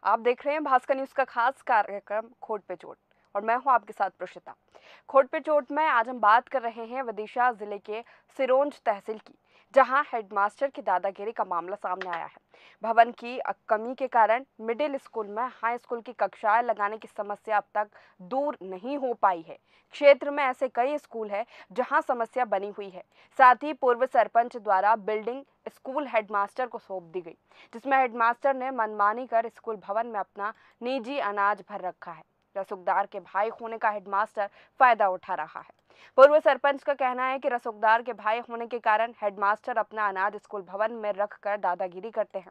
आप देख रहे हैं भास्कर न्यूज का खास कार्यक्रम खोट पे चोट और मैं हूं आपके साथ प्रशिता। खोट पे चोट में आज हम बात कर रहे हैं विदिशा जिले के सिरोंज तहसील की, जहां हेडमास्टर की दादागिरी का मामला सामने आया है। भवन की कमी के कारण मिडिल स्कूल में हाई स्कूल की कक्षाएं लगाने की समस्या अब तक दूर नहीं हो पाई है। क्षेत्र में ऐसे कई स्कूल हैं जहां समस्या बनी हुई है। साथ ही पूर्व सरपंच द्वारा बिल्डिंग स्कूल हेडमास्टर को सौंप दी गई, जिसमें हेडमास्टर ने मनमानी कर स्कूल भवन में अपना निजी अनाज भर रखा है। रसूखदार के भाई होने का हेडमास्टर फायदा उठा रहा है। पूर्व सरपंच का कहना है कि रसूखदार के भाई होने के कारण हेडमास्टर अपना अनाज स्कूल भवन में रखकर दादागिरी करते हैं।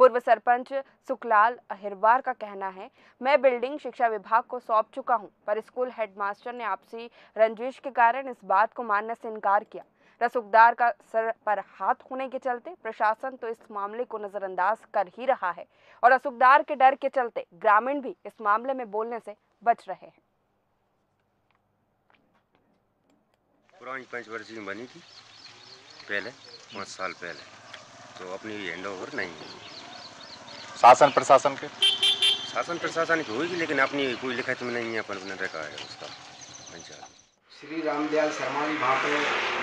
पूर्व सरपंच सुखलाल अहिरवार का कहना है, मैं बिल्डिंग शिक्षा विभाग को सौंप चुका हूं, पर स्कूल हेडमास्टर ने आपसी रंजिश के कारण इस बात को मानने से इनकार किया। रसूखदार का सर पर हाथ होने के चलते प्रशासन तो इस मामले को नजरअंदाज कर ही रहा है और रसूखदार के डर के चलते ग्रामीण भी इस मामले में बोलने से बच रहे हैं। पुरानी 5 वर्ष की बनी थी पहले, 5 साल पहले, तो अपनी हैंड ओवर नहीं है। शासन प्रशासन की होगी, लेकिन अपनी कोई लिखित में नहीं है, अपन ने रखा है उसका पंचायत। श्री रामदयाल शर्मा जी वहाँ पे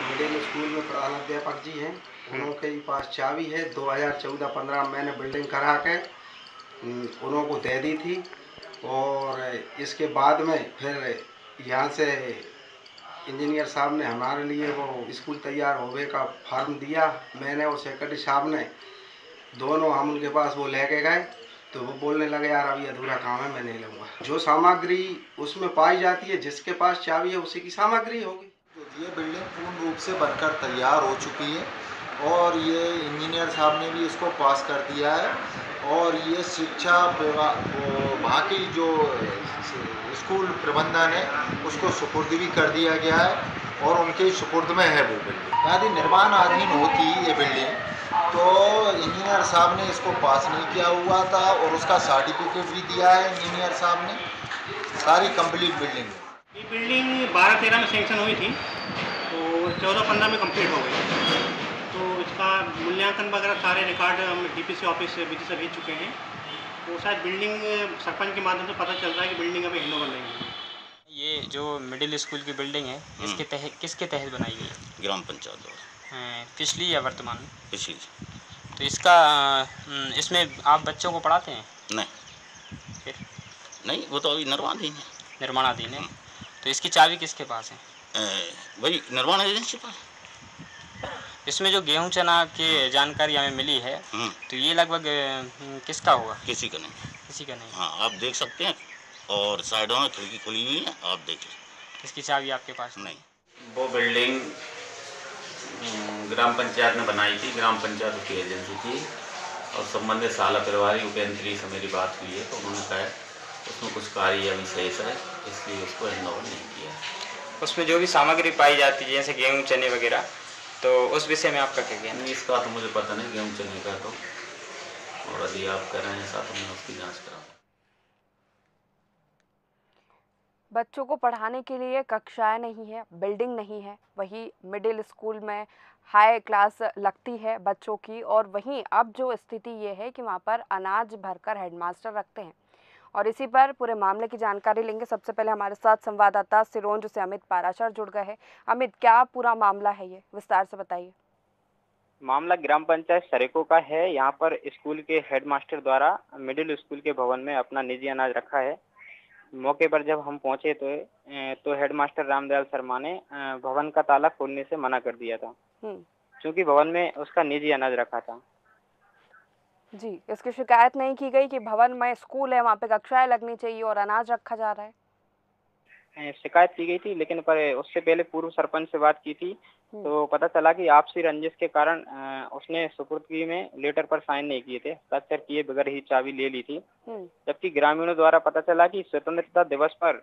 मिडिल स्कूल में प्रधानाध्यापक जी हैं, उनके पास चाबी है। 2014-15 मैंने बिल्डिंग करा के उन्हों को दे दी थी और इसके बाद में फिर यहाँ से इंजीनियर साहब ने हमारे लिए वो स्कूल तैयार होने का फॉर्म दिया। मैंने और सेक्रेटरी साहब ने दोनों हम उनके पास वो लेके गए, तो वो बोलने लगे यार अभी अधूरा काम है, मैं नहीं लूँगा। जो सामग्री उसमें पाई जाती है, जिसके पास चाबी है उसी की सामग्री होगी। ये बिल्डिंग पूर्ण रूप से बनकर तैयार हो चुकी है और ये इंजीनियर साहब ने भी इसको पास कर दिया है और ये शिक्षा वहाँ की जो स्कूल प्रबंधन है उसको सुपुर्द भी कर दिया गया है और उनके सुपुर्द में है वो बिल्डिंग। यदि निर्माणाधीन होती ये बिल्डिंग तो इंजीनियर साहब ने इसको पास नहीं किया हुआ था और उसका सर्टिफिकेट भी दिया है इंजीनियर साहब ने, सारी कंप्लीट बिल्डिंग है। ये बिल्डिंग 12-13 में सैंक्शन हुई थी तो 14-15 में कंप्लीट हो गई। तो इसका मूल्यांकन वगैरह सारे रिकॉर्ड हम डीपीसी ऑफिस से विधि से भेज चुके हैं। तो शायद बिल्डिंग सरपंच के माध्यम से पता चल रहा है कि बिल्डिंग अभी हैंडओवर नहीं है। ये जो मिडिल स्कूल की बिल्डिंग है इसके तहत किसके तहत बनाई गई है? ग्राम पंचायत द्वारा। पिछली या वर्तमान में? पिछली। तो इसका इसमें आप बच्चों को पढ़ाते हैं? नहीं। फिर? नहीं, वो तो अभी निर्माणाधीन है। निर्माणाधीन है। तो इसकी चाबी किसके पास है? वही निर्माण एजेंसी पर। इसमें जो गेहूं चना की जानकारी हमें मिली है तो ये लगभग किसका होगा? किसी का नहीं। किसी का नहीं। हाँ, आप देख सकते हैं और साइडों में खिड़की खुली हुई है, आप देख लें। इसकी चाबी आपके पास नहीं? वो बिल्डिंग ग्राम पंचायत ने बनाई थी, ग्राम पंचायत की एजेंसी थी और संबंधित साला परिवारी उपयंत्री से मेरी बात हुई है तो उन्होंने कहा उसमें कुछ कार्य अभी शेष है, इसलिए उसको हैंडओवर नहीं किया। उसमें जो भी सामग्री पाई जाती है जैसे गेहूं चने वगैरह, तो उस विषय में आपका क्या कहना है? इसका तो मुझे पता नहीं गेहूं चने का, तो और यदि आप कर रहे हैं ऐसा तो मैं उसकी जाँच कराऊँ। बच्चों को पढ़ाने के लिए कक्षाएं नहीं है, बिल्डिंग नहीं है, वही मिडिल स्कूल में हाई क्लास लगती है बच्चों की, और वहीं अब जो स्थिति ये है कि वहाँ पर अनाज भरकर हेडमास्टर रखते हैं। और इसी पर पूरे मामले की जानकारी लेंगे। सबसे पहले हमारे साथ संवाददाता सिरोंज से अमित पाराशर जुड़ गए हैं। अमित, क्या पूरा मामला है, ये विस्तार से बताइए। मामला ग्राम पंचायत सरेको का है। यहाँ पर स्कूल के हेडमास्टर द्वारा मिडिल स्कूल के भवन में अपना निजी अनाज रखा है। मौके पर जब हम पहुंचे तो हेडमास्टर रामदयाल शर्मा ने भवन का ताला खोलने से मना कर दिया था, क्योंकि भवन में उसका निजी अनाज रखा था। जी, इसकी शिकायत नहीं की गई कि भवन में स्कूल है, वहाँ पे कक्षाएं लगनी चाहिए और अनाज रखा जा रहा है? शिकायत की गई थी, लेकिन पर उससे पहले पूर्व सरपंच से बात की थी तो पता चला कि आपसी रंजिश के कारण उसने सुपुर्दगी में लेटर पर साइन नहीं किए थे, हस्ताक्षर किए बगैर ही चाबी ले ली थी। जबकि ग्रामीणों द्वारा पता चला कि स्वतंत्रता दिवस पर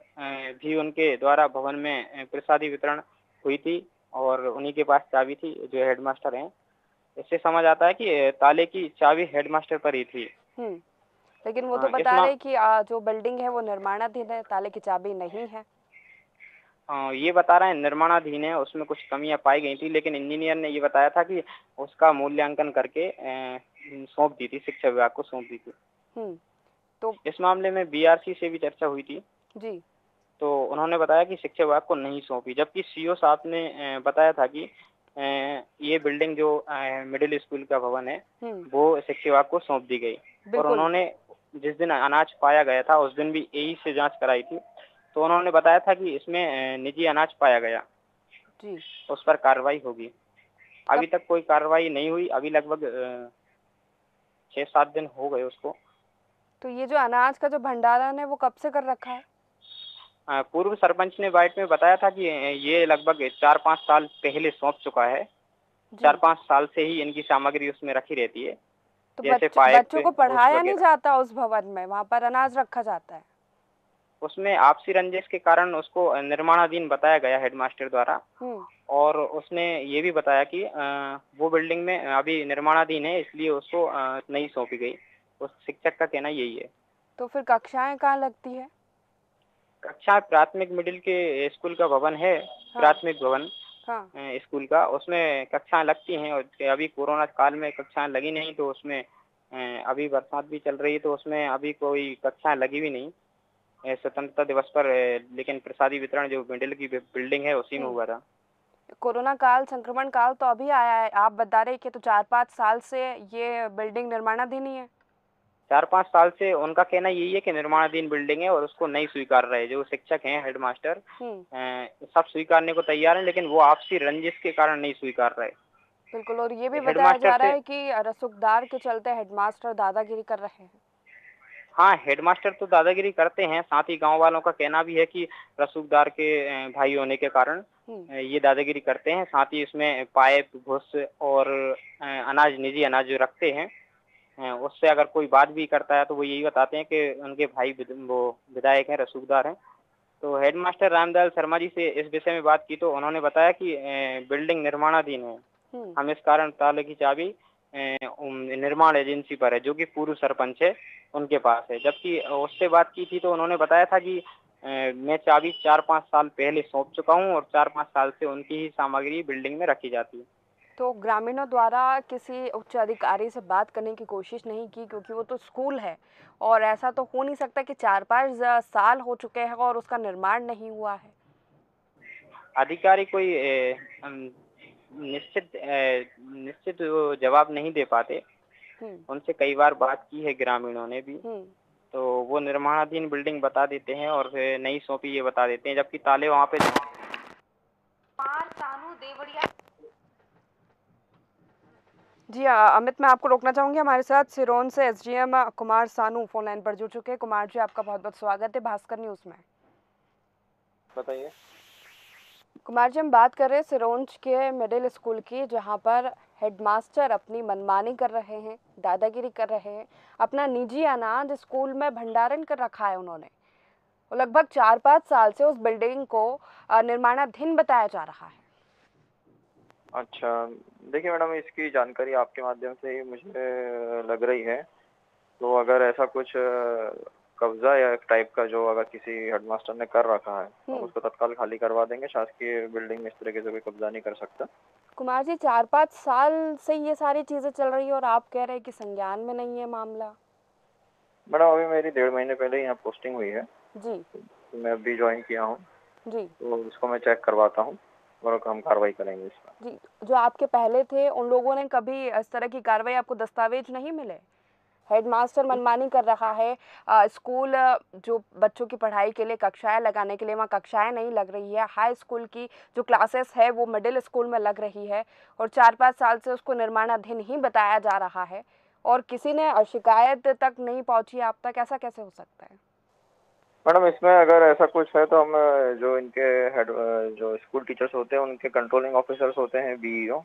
भी उनके द्वारा भवन में प्रसादी वितरण हुई थी और उन्हीं के पास चाबी थी, जो हेडमास्टर हैं। इससे समझ आता है कि ताले की चाबी हेडमास्टर पर ही थी। लेकिन वो तो बता रहे कि जो बिल्डिंग है वो निर्माणाधीन है, ताले की चाबी नहीं है। ये बता रहे हैं निर्माणाधीन है, उसमें कुछ कमियां पाई गई थी, लेकिन इंजीनियर ने ये बताया था कि उसका मूल्यांकन करके सौंप दी थी, शिक्षा विभाग को सौंप दी थी। तो इस मामले में बीआरसी से भी चर्चा हुई थी जी। तो उन्होंने बताया कि शिक्षा विभाग को नहीं सौंपी, जबकि सीओ साहब ने बताया था कि ये बिल्डिंग जो मिडिल स्कूल का भवन है वो शिक्षा विभाग को सौंप दी गई। और उन्होंने जिस दिन अनाज पाया गया था उस दिन भी एई से जांच कराई थी, तो उन्होंने बताया था कि इसमें निजी अनाज पाया गया जी, उस पर कार्रवाई होगी। अभी तक कोई कार्रवाई नहीं हुई, अभी लगभग 6-7 दिन हो गए उसको। तो ये जो अनाज का जो भंडारण है वो कब से कर रखा है? पूर्व सरपंच ने बाइट में बताया था कि ये लगभग 4-5 साल पहले सौंप चुका है। 4-5 साल से ही इनकी सामग्री उसमें रखी रहती है। तो जैसे बच्चों को पढ़ाया नहीं जाता उस भवन में, वहाँ पर अनाज रखा जाता है? उसमें आपसी रंजिश के कारण उसको निर्माणाधीन बताया गया हेडमास्टर द्वारा। और उसने ये भी बताया कि वो बिल्डिंग में अभी निर्माणाधीन है, इसलिए उसको नहीं सौंपी गई। उस शिक्षक का कहना यही है। तो फिर कक्षाएं कहाँ लगती है? कक्षा प्राथमिक मिडिल के स्कूल का भवन है, प्राथमिक भवन स्कूल का, उसमें कक्षाएं लगती हैं। और अभी कोरोना काल में कक्षाएं लगी नहीं, तो उसमें अभी बरसात भी चल रही है तो उसमें अभी कोई कक्षाएं लगी भी नहीं स्वतंत्रता दिवस पर। लेकिन प्रसादी वितरण जो मिडिल की बिल्डिंग है उसी में हुआ था। कोरोना काल, संक्रमण काल तो अभी आया है, आप बता रहे कि तो 4-5 साल से ये बिल्डिंग निर्माणाधीन ही है। 4-5 साल से उनका कहना यही है कि निर्माणाधीन बिल्डिंग है और उसको नहीं स्वीकार रहे। जो शिक्षक हैं, हेडमास्टर सब स्वीकारने को तैयार हैं, लेकिन वो आपसी रंजिश के कारण नहीं स्वीकार रहे। बिल्कुल। और ये भी बताया जा रहा है कि रसूखदार के चलते हेडमास्टर दादागिरी कर रहे हैं। हाँ, हेडमास्टर तो दादागिरी करते हैं, साथ ही गांव वालों का कहना भी है कि रसूखदार के भाई होने के कारण ये दादागिरी करते हैं। साथ ही इसमें पाइप, घुस और अनाज, निजी अनाज जो रखते हैं, उससे अगर कोई बात भी करता है तो वो यही बताते हैं कि उनके भाई वो विधायक हैं, रसूखदार हैं। तो हेडमास्टर रामदयाल शर्मा जी से इस विषय में बात की तो उन्होंने बताया कि बिल्डिंग निर्माणाधीन है, हम इस कारण ताले की चाबी निर्माण एजेंसी पर है, जो कि पूर्व सरपंच है उनके पास है। जबकि उससे बात की थी तो उन्होंने बताया था कि मैं चाबी 4-5 साल पहले सौंप चुका हूं और 4-5 साल से उनकी ही सामग्री बिल्डिंग में रखी जाती है। तो ग्रामीणों द्वारा किसी उच्च अधिकारी से बात करने की कोशिश नहीं की, क्योंकि वो तो स्कूल है और ऐसा तो हो नहीं सकता कि 4-5 साल हो चुके हैं और उसका निर्माण नहीं हुआ है। अधिकारी कोई निश्चित जवाब नहीं दे पाते। उनसे कई बार बात की है ग्रामीणों ने भी, तो वो निर्माणाधीन बिल्डिंग बता देते हैं और फिर नहीं सौंपी ये बता देते हैं, जबकि ताले वहाँ पे। जी अमित, मैं आपको रोकना चाहूंगी। हमारे साथ सिरोंज से SDM Kumar Sanu phone line पर जुड़ चुके हैं। कुमार जी, आपका बहुत बहुत स्वागत है भास्कर न्यूज में। बताइए। कुमार जी, हम बात कर रहे हैं सिरोंज के मिडिल स्कूल की, जहां पर हेडमास्टर अपनी मनमानी कर रहे हैं, दादागिरी कर रहे हैं, अपना निजी अनाज स्कूल में भंडारण कर रखा है उन्होंने। लगभग 4-5 साल से उस बिल्डिंग को निर्माणाधीन बताया जा रहा है। अच्छा, देखिए मैडम, इसकी जानकारी आपके माध्यम से ही मुझे लग रही है। तो अगर ऐसा कुछ कब्जा या एक टाइप का जो अगर किसी हेडमास्टर ने कर रखा है तो उसको तत्काल खाली करवा देंगे। शासकीय बिल्डिंग में इस तरीके से कोई कब्जा नहीं कर सकता। कुमार जी, 4-5 साल से ये सारी चीजें चल रही है और आप कह रहे हैं कि संज्ञान में नहीं है मामला। मैडम, अभी मेरी 1.5 महीने पहले यहाँ पोस्टिंग हुई है जी। तो मैं अभी ज्वाइन किया हूँ जी। तो इसको मैं चेक करवाता हूँ और हम कार्रवाई करेंगे इस पर। जी, जो आपके पहले थे उन लोगों ने कभी इस तरह की कार्रवाई, आपको दस्तावेज नहीं मिले? हेडमास्टर मनमानी कर रहा है, स्कूल जो बच्चों की पढ़ाई के लिए कक्षाएं लगाने के लिए वहाँ कक्षाएं नहीं लग रही है, हाई स्कूल की जो क्लासेस है वो मिडिल स्कूल में लग रही है और 4-5 साल से उसको निर्माणाधीन ही बताया जा रहा है और किसी ने शिकायत तक नहीं पहुंची आप तक। ऐसा कैसे हो सकता है? मैडम, इसमें अगर ऐसा कुछ है तो हम जो इनके हेड जो स्कूल टीचर्स होते हैं, उनके कंट्रोलिंग ऑफिसर्स होते हैं, बीईओ,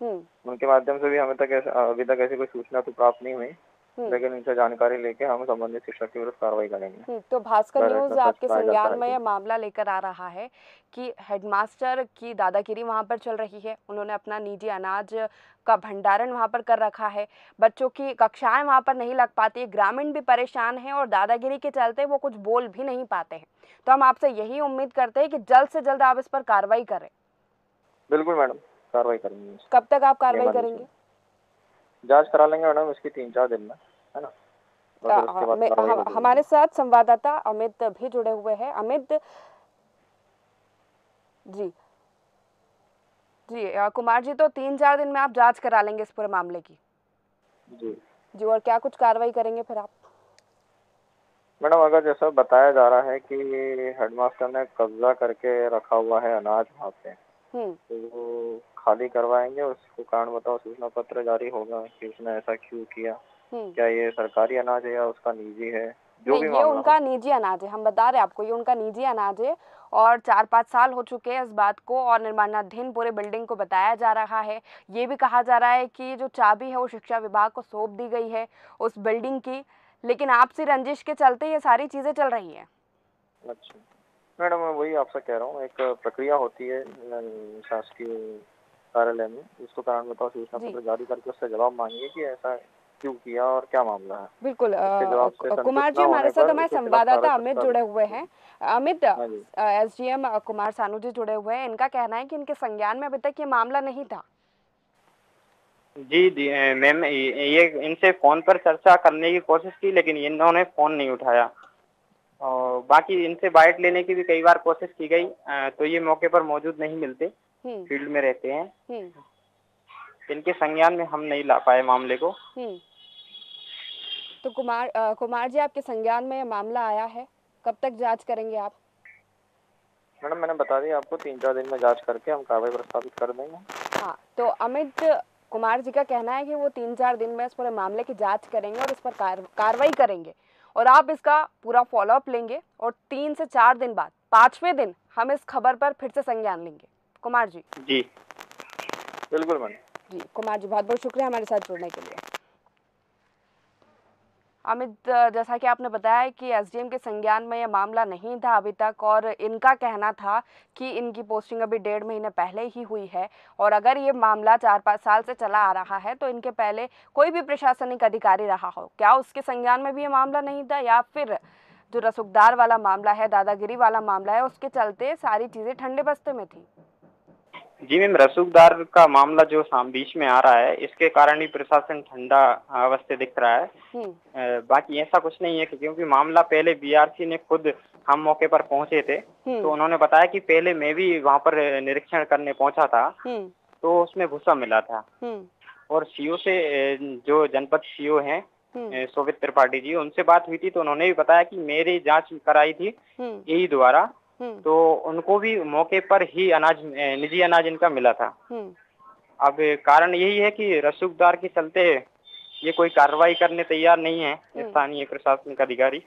उनके माध्यम से भी हमें तक अभी तक ऐसी कोई सूचना तो प्राप्त नहीं हुई, लेकिन इनसे जानकारी लेके हम संबंधित शिक्षक के विरुद्ध कार्रवाई करेंगे। तो भास्कर न्यूज आपके संज्ञान में यह मामला लेकर आ रहा है कि हेडमास्टर की दादागिरी वहां पर चल रही है। उन्होंने अपना निजी अनाज का भंडारण वहां पर कर रखा है, बच्चों की कक्षाएं वहां पर नहीं लग पाती, ग्रामीण भी परेशान हैं और दादागिरी के चलते वो कुछ बोल भी नहीं पाते हैं। तो हम आपसे यही उम्मीद करते हैं कि जल्द से जल्द आप इस पर कार्रवाई करें। बिल्कुल मैडम, कार्रवाई करेंगे। कब तक आप कार्रवाई करेंगे? जांच करा लेंगे मैडम इसकी 3-4 दिन में, है ना? तो फिर उसके बाद कार्रवाई होगी। हमारे साथ संवाददाता अमित भी जुड़े हुए हैं। अमित जी जी कुमार जी, तो 3-4 दिन में आप जांच करा लेंगे इस पूरे मामले की? जी जी, और क्या कुछ कार्रवाई करेंगे फिर आप? मैडम, अगर जैसा बताया जा रहा है कि हेडमास्टर ने कब्जा करके रखा हुआ है अनाज वहाँ पे, तो वो खाली करवाएंगे, उसको कारण बताओ सूचना पत्र जारी होगा कि उसने ऐसा क्यों किया। क्या ये सरकारी अनाज है या उसका निजी है, जो नहीं, भी ये मामला उनका निजी अनाज है, हम बता रहे हैं आपको, ये उनका निजी अनाज है और 4-5 साल हो चुके हैं इस बात को और निर्माणाधीन पूरे बिल्डिंग को बताया जा रहा है। ये भी कहा जा रहा है कि जो चाबी है वो शिक्षा विभाग को सौंप दी गई है उस बिल्डिंग की, लेकिन आपसी रंजिश के चलते ये सारी चीजें चल रही हैं। अच्छा मैडम, मैं वही आपसे कह रहा हूँ, एक प्रक्रिया होती है शासकीय कार्यालय में, उसको कारण बताओ सूचना पत्र जारी करके उससे जवाब मांगिए कि ऐसा क्यों किया और क्या मामला है। बिल्कुल उसके जवाब से कुमार संतुष्ट जी, ना हमारे होने साथ पर हमारे उसके खिलाफ संवाददाता कार्रवाई अमित कर जुड़े सकते हुए हैं। अमित, हाँ जी। एसडीएम कुमार सानू जी जुड़े हुए हैं, इनका कहना है कि इनके संज्ञान में अभी तक ये मामला नहीं था। जी मैम, ये इनसे फ़ोन पर चर्चा करने की कोशिश की लेकिन इन्होंने फ़ोन नहीं उठाया और बाकी इनसे बाइट लेने की भी कई बार कोशिश की गई, तो ये मौके पर मौजूद नहीं मिलते, फील्ड में रहते हैं। इनके संज्ञान में हम नहीं ला पाए मामले को। तो कुमार जी, आपके संज्ञान में मामला आया है, कब तक जांच करेंगे आप? मैडम, मैंने बता दिया आपको, 3-4 दिन में जांच करके हम कार्रवाई प्रस्तावित कर देंगे। हाँ, तो अमित, कुमार जी का कहना है कि वो 3-4 दिन में इस पूरे मामले की जांच करेंगे और इस पर कार्रवाई करेंगे और आप इसका पूरा फॉलोअप लेंगे और 3 से 4 दिन बाद 5वें दिन हम इस खबर पर फिर से संज्ञान लेंगे। कुमार जी। जी बिल्कुल मैडम। जी कुमार जी, बहुत बहुत शुक्रिया हमारे साथ जुड़ने के लिए। अमित, जैसा कि आपने बताया कि एसडीएम के संज्ञान में यह मामला नहीं था अभी तक और इनका कहना था कि इनकी पोस्टिंग अभी 1.5 महीने पहले ही हुई है और अगर ये मामला 4-5 साल से चला आ रहा है तो इनके पहले कोई भी प्रशासनिक अधिकारी रहा हो, क्या उसके संज्ञान में भी ये मामला नहीं था या फिर जो रसूखदार वाला मामला है, दादागिरी वाला मामला है, उसके चलते सारी चीज़ें ठंडे बस्ते में थी? जी मैम, रसूखदार का मामला जो बीच में आ रहा है, इसके कारण ही प्रशासन ठंडा अवस्था दिख रहा है। बाकी ऐसा कुछ नहीं है क्योंकि मामला पहले बीआरसी ने खुद, हम मौके पर पहुंचे थे तो उन्होंने बताया कि पहले मैं भी वहां पर निरीक्षण करने पहुंचा था तो उसमें भूसा मिला था और सीओ से, जो जनपद सीओ हैं शोभित त्रिपाठी जी, उनसे बात हुई थी तो उन्होंने भी बताया कि मेरी जांच कराई थी यही द्वारा, तो उनको भी मौके पर ही अनाज, निजी अनाज इनका मिला था। अब कारण यही है कि रसूखदार के चलते ये कोई कार्रवाई करने तैयार नहीं है स्थानीय प्रशासनिक अधिकारी।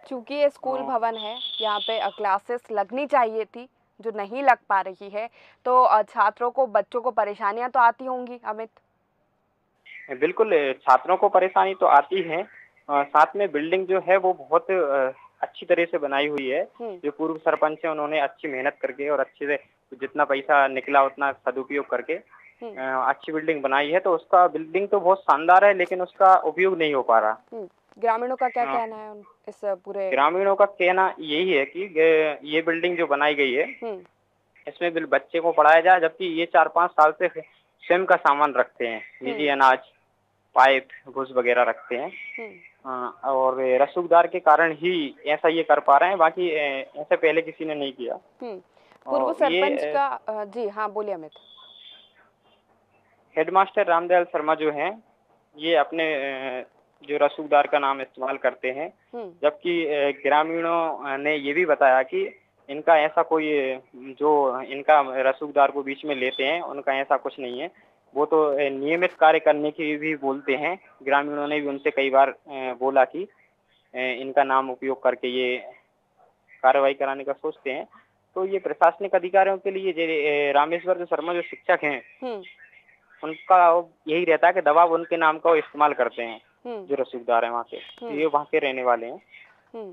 चूंकि ये स्कूल भवन है, यहाँ पे क्लासेस लगनी चाहिए थी जो नहीं लग पा रही है, तो छात्रों को, बच्चों को परेशानियां तो आती होंगी अमित? बिल्कुल, छात्रों को परेशानी तो आती है, साथ में बिल्डिंग जो है वो बहुत अच्छी तरह से बनाई हुई है। जो पूर्व सरपंच है उन्होंने अच्छी मेहनत करके और अच्छे से जितना पैसा निकला उतना सदुपयोग करके अच्छी बिल्डिंग बनाई है, तो उसका बिल्डिंग तो बहुत शानदार है लेकिन उसका उपयोग नहीं हो पा रहा। ग्रामीणों का क्या कहना है इस पूरे? ग्रामीणों का कहना यही है कि ये बिल्डिंग जो बनाई गई है इसमें बच्चे को पढ़ाया जाए, जबकि ये 4-5 साल से स्वयं का सामान रखते हैं, निजी अनाज, पाइप, घुस वगैरह रखते हैं और रसूखदार के कारण ही ऐसा ये कर पा रहे हैं, बाकी ऐसे पहले किसी ने नहीं किया। पूर्व सरपंच का जी हाँ, बोलिए अमित। हेडमास्टर रामदयाल शर्मा जो हैं ये अपने जो रसूखदार का नाम इस्तेमाल करते हैं, जबकि ग्रामीणों ने ये भी बताया कि इनका ऐसा कोई, जो इनका रसूखदार को बीच में लेते हैं उनका ऐसा कुछ नहीं है, वो तो नियमित कार्य करने की भी बोलते हैं। ग्रामीणों ने भी उनसे कई बार बोला कि इनका नाम उपयोग करके ये कार्रवाई कराने का सोचते हैं, तो ये प्रशासनिक अधिकारियों के लिए रामेश्वर शर्मा जो शिक्षक हैं उनका यही रहता है कि दबाव उनके नाम का वो इस्तेमाल करते हैं, जो रसूखदार है वहाँ के, तो ये वहाँ के रहने वाले हैं।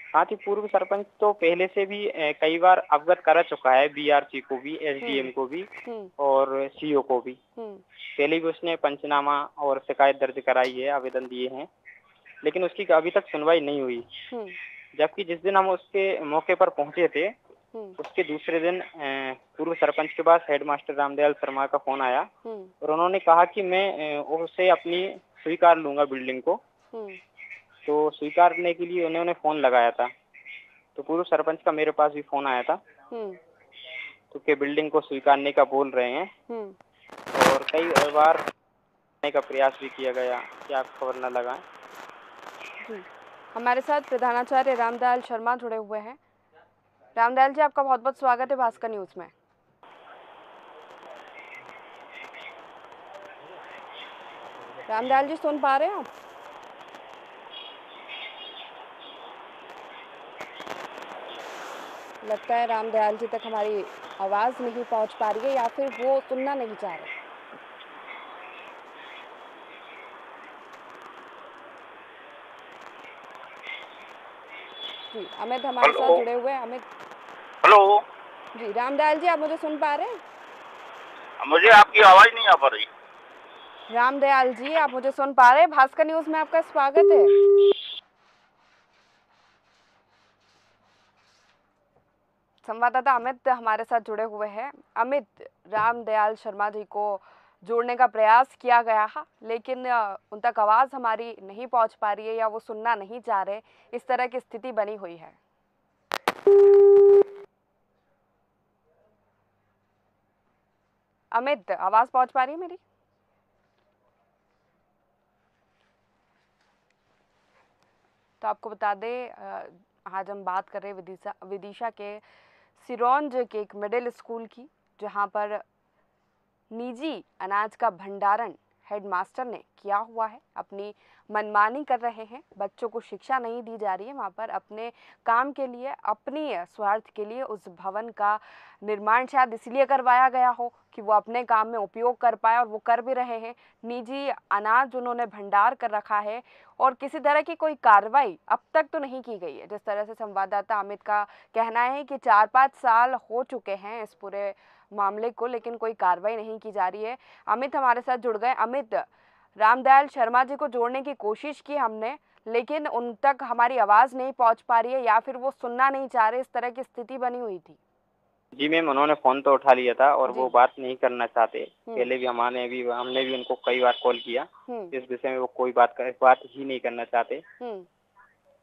साथ ही पूर्व सरपंच तो पहले से भी कई बार अवगत करा चुका है बीआरसी को भी, एसडीएम को भी और सीओ को भी। पहले भी उसने पंचनामा और शिकायत दर्ज कराई है, आवेदन दिए हैं, लेकिन उसकी अभी तक सुनवाई नहीं हुई। जबकि जिस दिन हम उसके मौके पर पहुंचे थे उसके दूसरे दिन पूर्व सरपंच के पास हेडमास्टर रामदयाल शर्मा का फोन आया और उन्होंने कहा कि मैं उसे अपनी स्वीकार लूँगा बिल्डिंग को। तो स्वीकारने के लिए उन्होंने फ़ोन लगाया था, तो पूर्व सरपंच का मेरे पास भी फ़ोन आया था, तो कि बिल्डिंग को स्वीकारने का बोल रहे हैं और कई बार करने का प्रयास भी किया गया, क्या खबर न लगा। हमारे साथ प्रधानाचार्य रामदयाल शर्मा जुड़े हुए हैं। रामदयाल जी, आपका बहुत बहुत स्वागत है भास्कर न्यूज़ में। रामदयाल जी, सुन पा रहे हैं आप? लगता है रामदयाल जी तक हमारी आवाज़ नहीं पहुंच पा रही है या फिर वो सुनना नहीं चाह रहे। जी, अमित हमारे साथ जुड़े हुए हैं। अमित, हेलो जी। रामदयाल जी, आप मुझे सुन पा रहे हैं? मुझे आपकी आवाज़ नहीं आ पा रही। रामदयाल जी, आप मुझे सुन पा रहे हैं? भास्कर न्यूज़ में आपका स्वागत है। संवाददाता अमित हमारे साथ जुड़े हुए हैं। अमित, रामदयाल शर्मा जी को जोड़ने का प्रयास किया गया है, लेकिन उन तक आवाज़ हमारी नहीं पहुंच पा रही है या वो सुनना नहीं चाह रहे। इस तरह की स्थिति बनी हुई है। अमित, आवाज़ पहुंच पा रही है मेरी? तो आपको बता दें, आज हम बात कर रहे हैं विदिशा के सिरोंज के एक मिडिल स्कूल की, जहां पर निजी अनाज का भंडारण हेडमास्टर ने किया हुआ है। अपनी मनमानी कर रहे हैं, बच्चों को शिक्षा नहीं दी जा रही है। वहाँ पर अपने काम के लिए, अपनी स्वार्थ के लिए उस भवन का निर्माण शायद इसलिए करवाया गया हो कि वो अपने काम में उपयोग कर पाए, और वो कर भी रहे हैं। निजी अनाज उन्होंने भंडार कर रखा है और किसी तरह की कोई कार्रवाई अब तक तो नहीं की गई है। जिस तरह से संवाददाता अमित का कहना है कि 4-5 साल हो चुके हैं इस पूरे मामले को, लेकिन कोई कार्रवाई नहीं की जा रही है। अमित हमारे साथ जुड़ गए। अमित, रामदयाल शर्मा जी को जोड़ने की कोशिश की हमने, लेकिन उन तक हमारी आवाज़ नहीं पहुंच पा रही है या फिर वो सुनना नहीं चाह रहे। इस तरह की स्थिति बनी हुई थी। जी मैम, उन्होंने फ़ोन तो उठा लिया था और वो बात नहीं करना चाहते। पहले भी हमने भी उनको कई बार कॉल किया इस विषय में, वो कोई बात ही नहीं करना चाहते।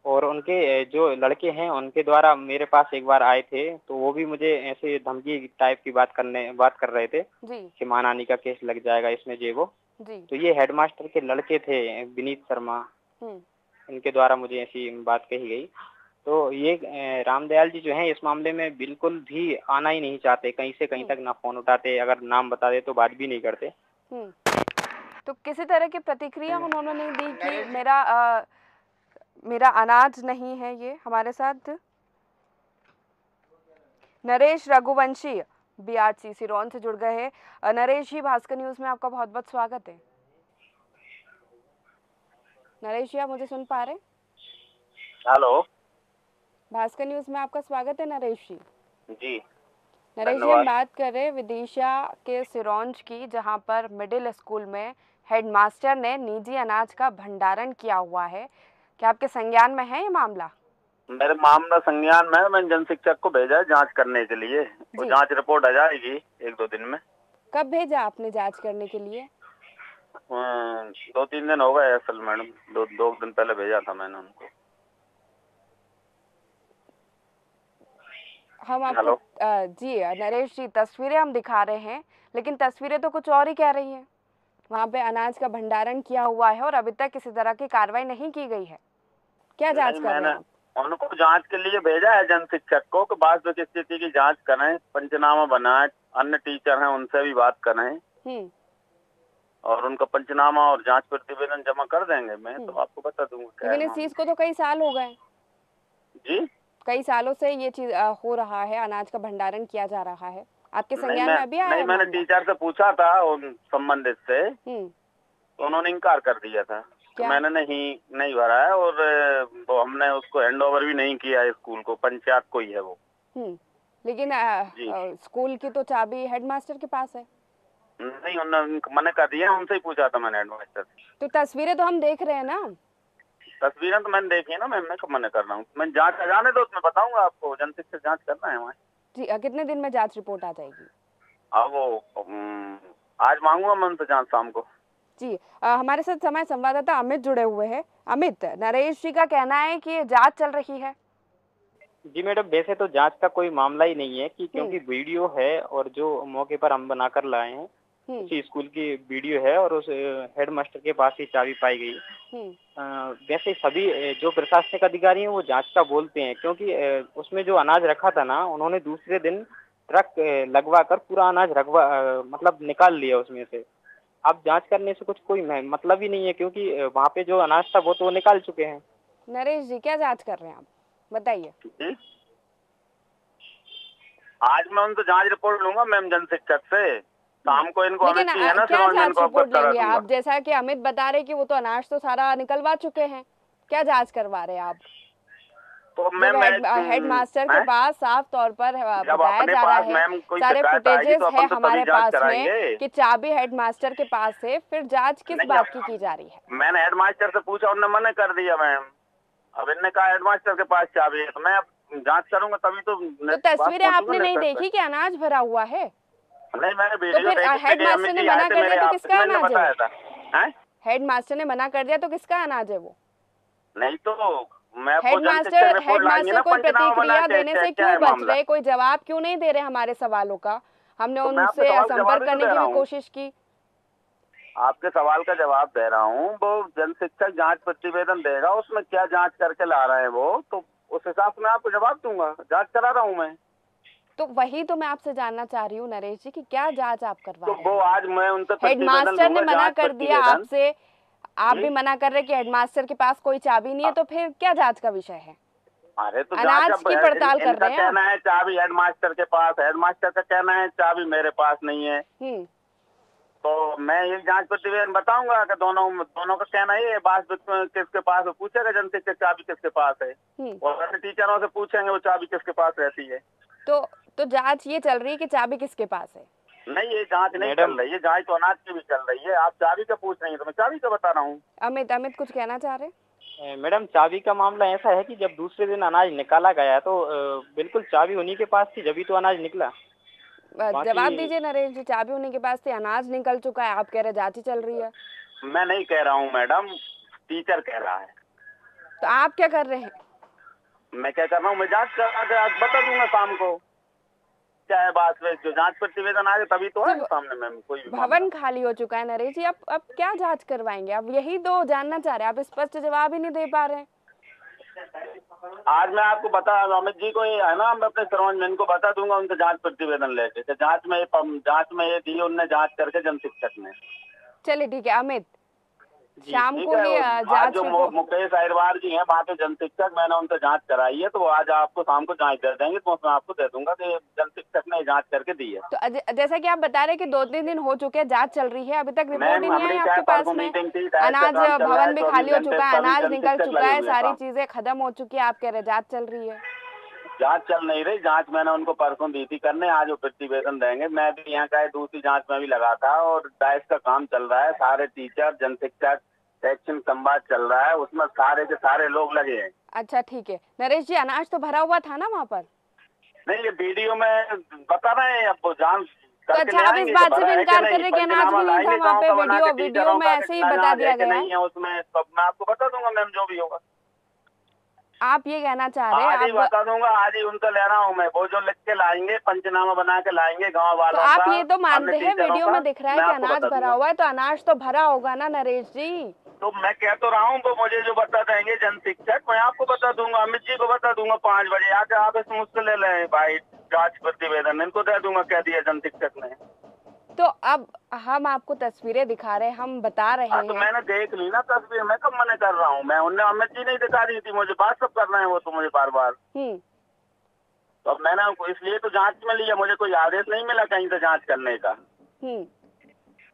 और उनके जो लड़के हैं उनके द्वारा मेरे पास एक बार आए थे, तो वो भी मुझे ऐसे धमकी टाइप की बात कर रहे थे कि मानहानि का केस लग जाएगा इसमें, जे वो। तो ये हेडमास्टर के लड़के थे, विनीत शर्मा, इनके द्वारा मुझे ऐसी बात कही गई। तो ये रामदयाल जी जो हैं इस मामले में बिल्कुल भी आना ही नहीं चाहते, कहीं से कहीं तक ना फ़ोन उठाते, अगर नाम बता दे तो बात भी नहीं करते। तो किसी तरह की प्रतिक्रिया उन्होंने नहीं दी कि मेरा अनाज नहीं है ये? हमारे साथ नरेश रघुवंशी BRC सिरोंज से जुड़ गए हैं। नरेश जी, भास्कर न्यूज़ में आपका बहुत बहुत स्वागत है। नरेश जी, आप मुझे सुन पा रहे हैं? हेलो, भास्कर न्यूज़ में आपका स्वागत है नरेश जी। जी नरेश जी, हम बात कर रहे हैं विदिशा के सिरोंज की, जहां पर मिडिल स्कूल में हेडमास्टर ने निजी अनाज का भंडारण किया हुआ है। क्या आपके संज्ञान में है ये मामला? मेरे मामला संज्ञान में है। मैंने जन शिक्षक को भेजा है जांच करने के लिए। वो जांच रिपोर्ट आ जाएगी 1-2 दिन में। कब भेजा आपने जांच करने के लिए? 2-3 दिन हो गए असल मैडम, 2 दिन पहले भेजा था मैंने उनको। हम आपको जी नरेश जी, तस्वीरें हम दिखा रहे हैं, लेकिन तस्वीरें तो कुछ और ही कह रही हैं। वहाँ पे अनाज का भंडारण किया हुआ है और अभी तक किसी तरह की कार्रवाई नहीं की गई है। क्या जांच कर रहे हैं? उनको जांच के लिए भेजा है जन शिक्षक को कि वास्तविक स्थिति की जांच करें, पंचनामा बनाए, अन्य टीचर हैं उनसे भी बात करें और उनका पंचनामा और जांच प्रतिवेदन जमा कर देंगे। मैं तो आपको बता दूंगा। लेकिन इस चीज को तो कई साल हो गए। जी, कई सालों से ये चीज हो रहा है, अनाज का भंडारण किया जा रहा है। आपके संज्ञान में अभी आया? नहीं, मैंने टीचर से पूछा था उन संबंधित से, तो उन्होंने इनकार कर दिया था। तो मैंने नहीं भरा है और वो हमने उसको हैंडओवर भी नहीं किया है स्कूल को, पंचायत को ही है वो। लेकिन स्कूल की तो चाबी हेडमास्टर के पास है। नहीं, उन्होंने मना कर दिया, उनसे ही पूछा था मैंने हेडमास्टर से। तो तस्वीरें तो हम देख रहे हैं ना? तस्वीरें तो मैंने देखी है ना मैम, मैं कब मना कर रहा हूँ। मैं जांच आ जाने दो, उसमें बताऊंगा आपको। जन शिक्षक जांच करना है हमारे। जी, कितने दिन में जांच रिपोर्ट आ जाएगी? वो आज मांगूंगा मैं उनसे जांच शाम को। जी हमारे साथ समय संवाददाता अमित जुड़े हुए हैं। अमित, नरेश जी का कहना है कि जांच चल रही है। जी मैडम, वैसे तो जांच का कोई मामला ही नहीं है कि क्योंकि वीडियो है और जो मौके पर हम बनाकर लाए हैं उसी स्कूल की वीडियो है और उस हेडमास्टर के पास ही चाबी पाई गई। वैसे सभी जो प्रशासनिक अधिकारी हैं वो जांच का बोलते हैं, क्योंकि उसमें जो अनाज रखा था ना, उन्होंने दूसरे दिन ट्रक लगवा कर पूरा अनाज मतलब निकाल लिया उसमें से। अब जांच करने से कुछ कोई मतलब ही नहीं है, क्योंकि वहाँ पे जो अनाज था वो तो निकाल चुके हैं। नरेश जी, क्या जांच कर रहे हैं आप, बताइए। आज मैं उनसे जांच रिपोर्ट लूंगा मैम जन शिक्षक से। शाम को इनको लेकिन अमित जी है ना, क्या जांच रिपोर्ट लेंगे दूंगा। आप? जैसा कि अमित बता रहे कि वो तो अनाज तो सारा निकलवा चुके हैं, क्या जांच करवा रहे हैं आप? तो हेडमास्टर के पास साफ तौर पर बताया जा रहा है, सारे फुटेजेस है हमारे पास में कि चाबी हेडमास्टर के पास है, फिर जांच किस बात की जा रही है? मैंने हेडमास्टर से पूछा, उन्होंने मना कर दिया मैम। अब इन्होंने कहा हेडमास्टर के पास चाबी है, तो मैं अब जांच करूंगा तभी तो तस्वीरें आपने नहीं देखी कि अनाज भरा हुआ है? नहीं, मैंने तो फिर हेडमास्टर ने मना कर दिया तो किसका अनाज है? हेडमास्टर ने मना कर दिया तो किसका अनाज है वो? नहीं तो हेडमास्टर कोई प्रतिक्रिया देने से क्यों बच रहे, कोई जवाब क्यों नहीं दे रहे हमारे सवालों का? हमने उनसे संपर्क करने की भी कोशिश की। आपके सवाल का जवाब दे रहा हूँ। वो जन शिक्षक जांच प्रतिवेदन देगा, उसमें क्या जांच करके ला रहे हैं वो, तो उस हिसाब से मैं आपको जवाब दूंगा। जांच करा रहा हूँ मैं। तो वही तो मैं आपसे जानना चाह रही हूँ नरेश जी कि क्या जांच आप करवा रहे हैं? तो वो आज मैं उनसे हेडमास्टर ने मना कर दिया आपसे, आप भी मना कर रहे कि हेडमास्टर के पास कोई चाबी नहीं है, तो फिर क्या जांच का विषय है? अरे तो अनाज की पड़ताल कर रहे हैं। कहना है चाबी हेडमास्टर के पास, हेडमास्टर का कहना है चाबी मेरे पास नहीं है। तो मैं ये जांच प्रतिवेदन बताऊंगा कि दोनों का कहना है, बात किसके पास है, पूछेगा जन शिक्षक चाबी किसके पास है, और अन्य टीचरों से पूछेंगे वो चाबी किसके पास रहती है। तो जांच ये चल रही है कि चाबी किसके पास है? नहीं, ये जांच नहीं चल रही है, जांच तो अनाज की भी चल रही है। आप चाबी का पूछ रही हैं तो मैं चाबी का बता रहा हूँ। अमित कुछ कहना चाह रहे? मैडम, चाबी का मामला ऐसा है कि जब दूसरे दिन अनाज निकाला गया तो बिल्कुल चाबी उन्हीं के पास थी, जब तो अनाज निकला। जवाब दीजिए नरेश जी, चाबी उन्हीं के पास थी, अनाज निकल चुका है, आप कह रहे जांच चल रही है। मैं नहीं कह रहा हूँ मैडम, टीचर कह रहा है। तो आप क्या कर रहे हैं? मैं क्या कर रहा हूँ, मैं जांच करा के आज बता दूंगा शाम को क्या है बात। जो जांच प्रतिवेदन आ तभी तो है सामने मैम। कोई भवन खाली हो चुका है नरेश जी, अब क्या जांच करवाएंगे? अब यही तो जानना चाह रहे हैं, आप स्पष्ट जवाब ही नहीं दे पा रहे हैं। आज मैं आपको बता, अमित जी को है ना, मैं अपने सरपंच को बता दूंगा उनसे जांच प्रतिवेदन लेके। जांच में ये दी उनने जांच करके जन शिक्षक ने। चलिए ठीक है अमित, शाम को ये जांच जो मुकेश अहिरवार जी हैं वहाँ पे जन शिक्षक, मैंने उनसे जांच कराई है, तो वो आज आपको शाम को जांच दे देंगे, तो उसमें आपको दे दूंगा कि जन शिक्षक ने जांच करके दी है। तो जैसा कि आप बता रहे कि 2-3 दिन हो चुके हैं, जांच चल रही है, अभी तक रिपोर्ट ही नहीं है आपके पास में? अनाज भवन भी खाली हो चुका है, अनाज निकल चुका है, सारी चीजें खत्म हो चुकी है, आप कह रहे जांच चल रही है? जांच चल नहीं रही, जांच मैंने उनको परसों दी थी करने, आज वो प्रतिवेदन देंगे। मैं भी यहाँ का दूसरी जांच में भी लगा था और डाइस का काम चल रहा है, सारे टीचर जन शिक्षक शैक्षणिक संवाद चल रहा है, उसमें सारे के सारे लोग लगे हैं। अच्छा ठीक है नरेश जी, अनाज तो भरा हुआ था ना वहाँ पर? नहीं, ये वीडियो में बता रहे हैं, अब वो जांच तो अच्छा, आप इस बात से भी इनकार कर रहे हैं कि अनाज भी नहीं था वहाँ पे? वीडियो में ऐसे ही बता दिया गया है उसमें, तो मैं आपको बता दूंगा मैम जो भी होगा। आप ये कहना चाह रहे हैं? आज ही बता दूंगा, आज ही उनसे ले रहा हूँ मैं, वो जो लिख के लाएंगे, पंचनामा बना के लाएंगे गाँव वालों का। तो आप ये तो मानते हैं, वीडियो में दिख रहा है कि अनाज भरा हुआ है, तो अनाज तो भरा होगा ना नरेश जी? तो मैं कह तो रहा हूँ, वो मुझे जो बता देंगे जन शिक्षक, मैं आपको बता दूंगा, अमित जी को बता दूंगा 5 बजे आके। आप इस मुझसे ले लें भाई जांच प्रतिवेदन, इनको दे दूंगा, कह दिया जन शिक्षक ने। तो अब हम आपको तस्वीरें दिखा रहे हैं, हम बता रहे हैं। तो मैंने देख ली ना तस्वीर, मैं कब मना कर रहा हूँ? मैं उन्हें अमित जी नहीं दिखा रही थी मुझे, बात सब कर रहे हैं वो तो मुझे बार बार। तो अब मैंने इसलिए तो जांच में लिया, मुझे कोई आदेश नहीं मिला कहीं से जांच करने का।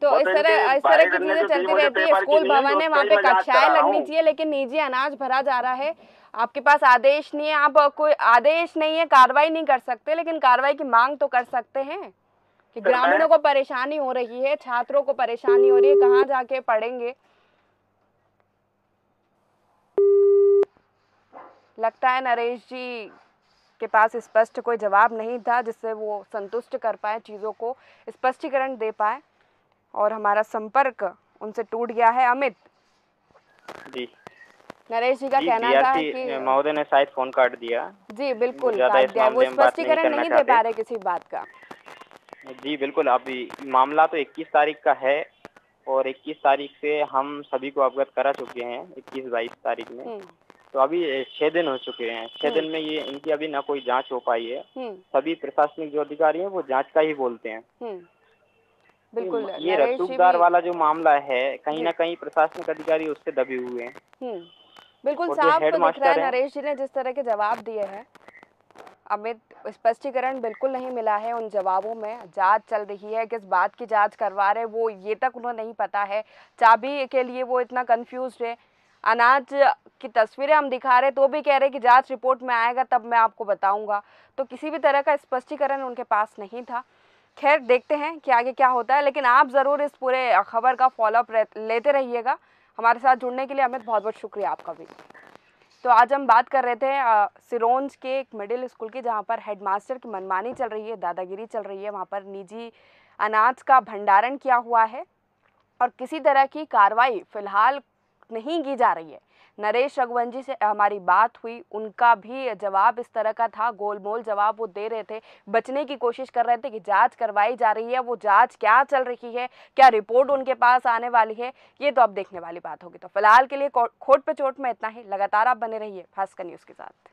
तो इस तरह की चीजें चलती रहती है। स्कूल भवन है, वहाँ पे कक्षाएं लगनी चाहिए, लेकिन निजी अनाज भरा जा रहा है। आपके पास आदेश नहीं है, आप कोई आदेश नहीं है, कार्रवाई नहीं कर सकते, लेकिन कार्रवाई की मांग तो कर सकते हैं कि ग्रामीणों को परेशानी हो रही है, छात्रों को परेशानी हो रही है, कहाँ जाके पढ़ेंगे। लगता है नरेश जी के पास स्पष्ट कोई जवाब नहीं था जिससे वो संतुष्ट कर पाए, चीज़ों को स्पष्टीकरण दे पाए, और हमारा संपर्क उनसे टूट गया है। अमित जी नरेश जी का कहना था कि महोदय ने शायद फोन काट दिया। जी बिल्कुल काट दिया, वो स्पष्टीकरण नहीं दे पा रहे किसी बात का। जी बिल्कुल, अभी मामला तो 21 तारीख का है और 21 तारीख से हम सभी को अवगत करा चुके हैं 21-22 तारीख में। तो अभी 6 दिन हो चुके हैं। 6 दिन में ये इनकी अभी ना कोई जांच हो पाई है। सभी प्रशासनिक जो अधिकारी हैं वो जांच का ही बोलते हैं। बिल्कुल ये रसूखदार वाला जो मामला है कहीं ना कहीं प्रशासनिक अधिकारी उससे दबे हुए हैं। बिल्कुल साफ दिख रहा है नरेश जी ने जिस तरह के जवाब दिए हैं। अमित स्पष्टीकरण बिल्कुल नहीं मिला है उन जवाबों में। जांच चल रही है, किस बात की जांच करवा रहे वो ये तक उन्हें नहीं पता है। चाबी के लिए वो इतना कंफ्यूज्ड है। अनाज की तस्वीरें हम दिखा रहे तो भी कह रहे कि जांच रिपोर्ट में आएगा तब मैं आपको बताऊंगा। तो किसी भी तरह का स्पष्टीकरण उनके पास नहीं था। खैर देखते हैं कि आगे क्या होता है, लेकिन आप ज़रूर इस पूरे खबर का फॉलोअप लेते रहिएगा। हमारे साथ जुड़ने के लिए अमित बहुत बहुत शुक्रिया आपका भी। तो आज हम बात कर रहे थे सिरोंज के एक मिडिल स्कूल की, जहां पर हेडमास्टर की मनमानी चल रही है, दादागिरी चल रही है। वहां पर निजी अनाज का भंडारण किया हुआ है और किसी तरह की कार्रवाई फिलहाल नहीं की जा रही है। नरेश रघुवंशी से हमारी बात हुई, उनका भी जवाब इस तरह का था, गोलमोल जवाब वो दे रहे थे, बचने की कोशिश कर रहे थे कि जांच करवाई जा रही है। वो जांच क्या चल रही है, क्या रिपोर्ट उनके पास आने वाली है, ये तो अब देखने वाली बात होगी। तो फिलहाल के लिए खोट पे चोट में इतना ही। लगातार आप बने रहिए भास्कर न्यूज़ के साथ।